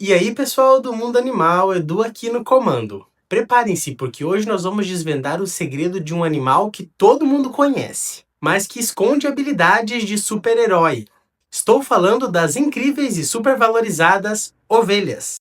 E aí, pessoal do mundo animal, Edu aqui no comando. Preparem-se, porque hoje nós vamos desvendar o segredo de um animal que todo mundo conhece, mas que esconde habilidades de super-herói. Estou falando das incríveis e supervalorizadas ovelhas.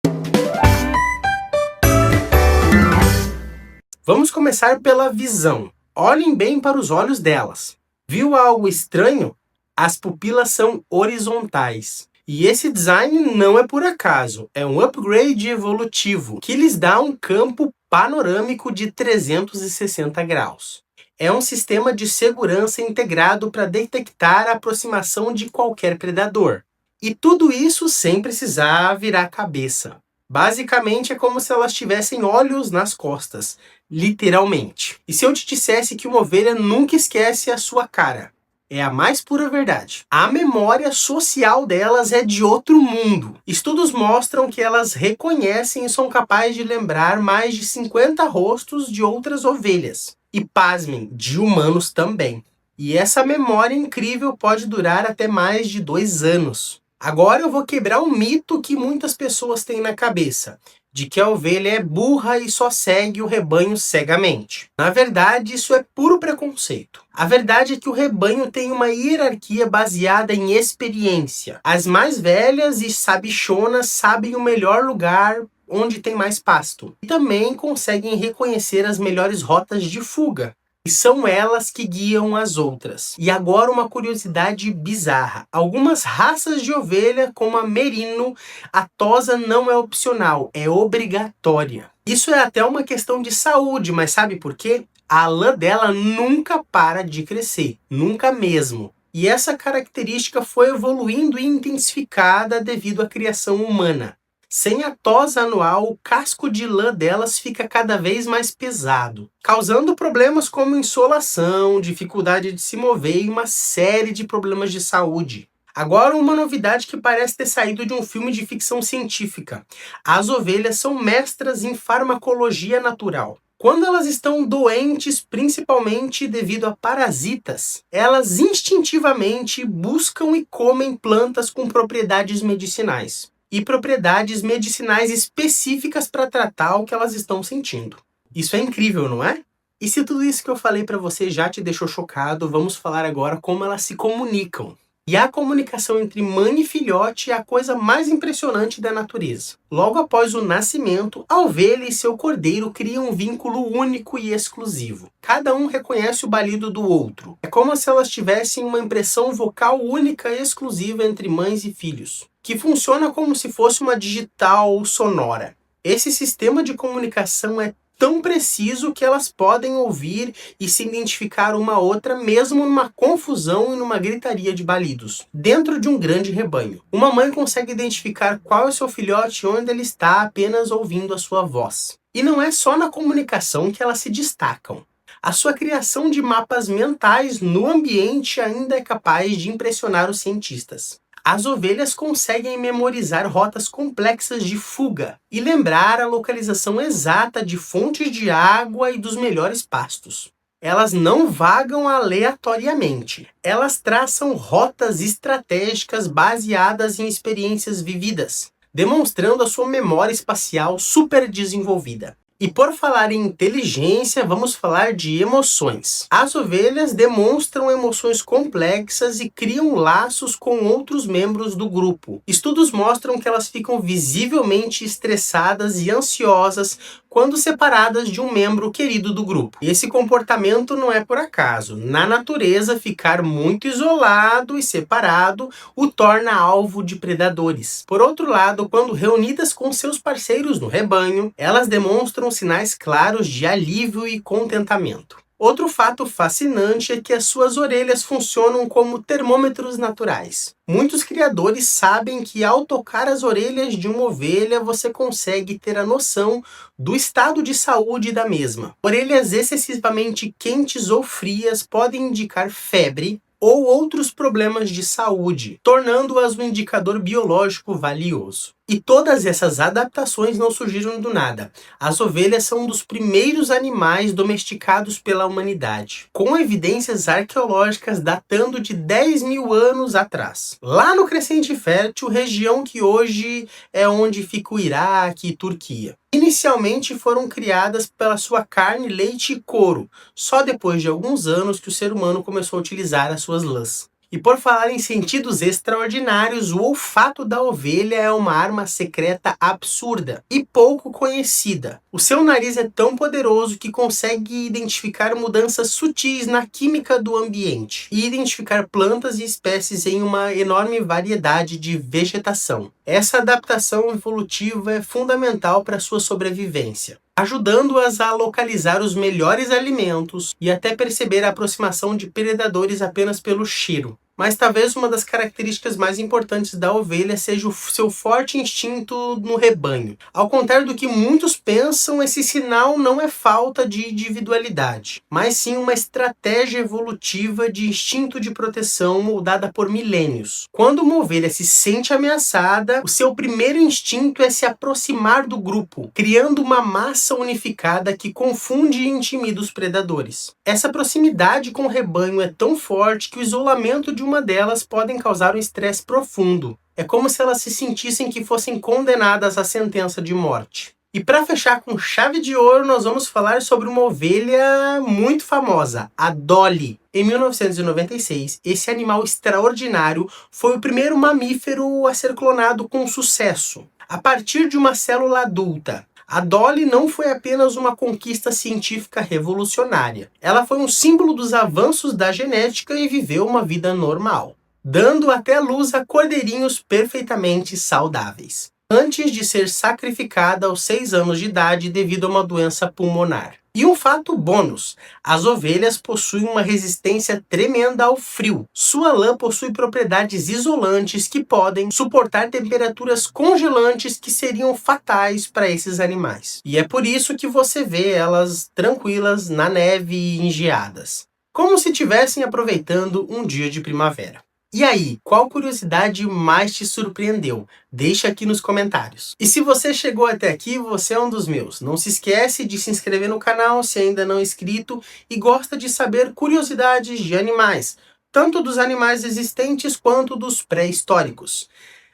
Vamos começar pela visão. Olhem bem para os olhos delas. Viu algo estranho? As pupilas são horizontais. E esse design não é por acaso, é um upgrade evolutivo que lhes dá um campo panorâmico de 360 graus. É um sistema de segurança integrado para detectar a aproximação de qualquer predador. E tudo isso sem precisar virar cabeça. Basicamente é como se elas tivessem olhos nas costas, literalmente. E se eu te dissesse que uma ovelha nunca esquece a sua cara? É a mais pura verdade. A memória social delas é de outro mundo. Estudos mostram que elas reconhecem e são capazes de lembrar mais de 50 rostos de outras ovelhas. E pasmem, de humanos também. E essa memória incrível pode durar até mais de 2 anos. Agora eu vou quebrar um mito que muitas pessoas têm na cabeça, de que a ovelha é burra e só segue o rebanho cegamente. Na verdade, isso é puro preconceito. A verdade é que o rebanho tem uma hierarquia baseada em experiência. As mais velhas e sabichonas sabem o melhor lugar onde tem mais pasto. E também conseguem reconhecer as melhores rotas de fuga. E são elas que guiam as outras. E agora uma curiosidade bizarra. Algumas raças de ovelha, como a merino, a tosa não é opcional, é obrigatória. Isso é até uma questão de saúde, mas sabe por quê? A lã dela nunca para de crescer, nunca mesmo. E essa característica foi evoluindo e intensificada devido à criação humana. Sem a tosa anual, o casco de lã delas fica cada vez mais pesado, causando problemas como insolação, dificuldade de se mover e uma série de problemas de saúde. Agora, uma novidade que parece ter saído de um filme de ficção científica. As ovelhas são mestras em farmacologia natural. Quando elas estão doentes, principalmente devido a parasitas, elas instintivamente buscam e comem plantas com propriedades medicinais. E propriedades medicinais específicas para tratar o que elas estão sentindo. Isso é incrível, não é? E se tudo isso que eu falei para você já te deixou chocado, vamos falar agora como elas se comunicam. E a comunicação entre mãe e filhote é a coisa mais impressionante da natureza. Logo após o nascimento, a ovelha e seu cordeiro criam um vínculo único e exclusivo. Cada um reconhece o balido do outro. É como se elas tivessem uma impressão vocal única e exclusiva entre mães e filhos, que funciona como se fosse uma digital sonora. Esse sistema de comunicação é tão preciso que elas podem ouvir e se identificar uma a outra mesmo numa confusão e numa gritaria de balidos, dentro de um grande rebanho. Uma mãe consegue identificar qual é o seu filhote e onde ele está apenas ouvindo a sua voz. E não é só na comunicação que elas se destacam. A sua criação de mapas mentais no ambiente ainda é capaz de impressionar os cientistas. As ovelhas conseguem memorizar rotas complexas de fuga e lembrar a localização exata de fontes de água e dos melhores pastos. Elas não vagam aleatoriamente. Elas traçam rotas estratégicas baseadas em experiências vividas, demonstrando a sua memória espacial super desenvolvida. E por falar em inteligência, vamos falar de emoções. As ovelhas demonstram emoções complexas e criam laços com outros membros do grupo. Estudos mostram que elas ficam visivelmente estressadas e ansiosas quando separadas de um membro querido do grupo. E esse comportamento não é por acaso. Na natureza, ficar muito isolado e separado o torna alvo de predadores. Por outro lado, quando reunidas com seus parceiros no rebanho, elas demonstram sinais claros de alívio e contentamento. Outro fato fascinante é que as suas orelhas funcionam como termômetros naturais. Muitos criadores sabem que ao tocar as orelhas de uma ovelha, você consegue ter a noção do estado de saúde da mesma. Orelhas excessivamente quentes ou frias podem indicar febre, ou outros problemas de saúde, tornando-as um indicador biológico valioso. E todas essas adaptações não surgiram do nada. As ovelhas são um dos primeiros animais domesticados pela humanidade, com evidências arqueológicas datando de 10 mil anos atrás. Lá no Crescente Fértil, região que hoje é onde fica o Iraque e Turquia. Inicialmente foram criadas pela sua carne, leite e couro, só depois de alguns anos que o ser humano começou a utilizar as suas lãs. E por falar em sentidos extraordinários, o olfato da ovelha é uma arma secreta absurda e pouco conhecida. O seu nariz é tão poderoso que consegue identificar mudanças sutis na química do ambiente e identificar plantas e espécies em uma enorme variedade de vegetação. Essa adaptação evolutiva é fundamental para sua sobrevivência, ajudando-as a localizar os melhores alimentos e até perceber a aproximação de predadores apenas pelo cheiro. Mas talvez uma das características mais importantes da ovelha seja o seu forte instinto no rebanho. Ao contrário do que muitos pensam, esse sinal não é falta de individualidade, mas sim uma estratégia evolutiva de instinto de proteção moldada por milênios. Quando uma ovelha se sente ameaçada, o seu primeiro instinto é se aproximar do grupo, criando uma massa unificada que confunde e intimida os predadores. Essa proximidade com o rebanho é tão forte que o isolamento de uma delas pode causar um estresse profundo. É como se elas se sentissem que fossem condenadas à sentença de morte. E para fechar com chave de ouro, nós vamos falar sobre uma ovelha muito famosa, a Dolly. Em 1996, esse animal extraordinário foi o primeiro mamífero a ser clonado com sucesso, a partir de uma célula adulta. A Dolly não foi apenas uma conquista científica revolucionária. Ela foi um símbolo dos avanços da genética e viveu uma vida normal, dando até luz a cordeirinhos perfeitamente saudáveis, antes de ser sacrificada aos 6 anos de idade devido a uma doença pulmonar. E um fato bônus, as ovelhas possuem uma resistência tremenda ao frio. Sua lã possui propriedades isolantes que podem suportar temperaturas congelantes que seriam fatais para esses animais. E é por isso que você vê elas tranquilas na neve e em geadas, como se estivessem aproveitando um dia de primavera. E aí, qual curiosidade mais te surpreendeu? Deixa aqui nos comentários. E se você chegou até aqui, você é um dos meus. Não se esquece de se inscrever no canal se ainda não é inscrito e gosta de saber curiosidades de animais, tanto dos animais existentes quanto dos pré-históricos.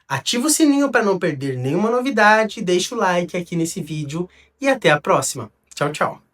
Ativa o sininho para não perder nenhuma novidade, deixa o like aqui nesse vídeo e até a próxima. Tchau, tchau.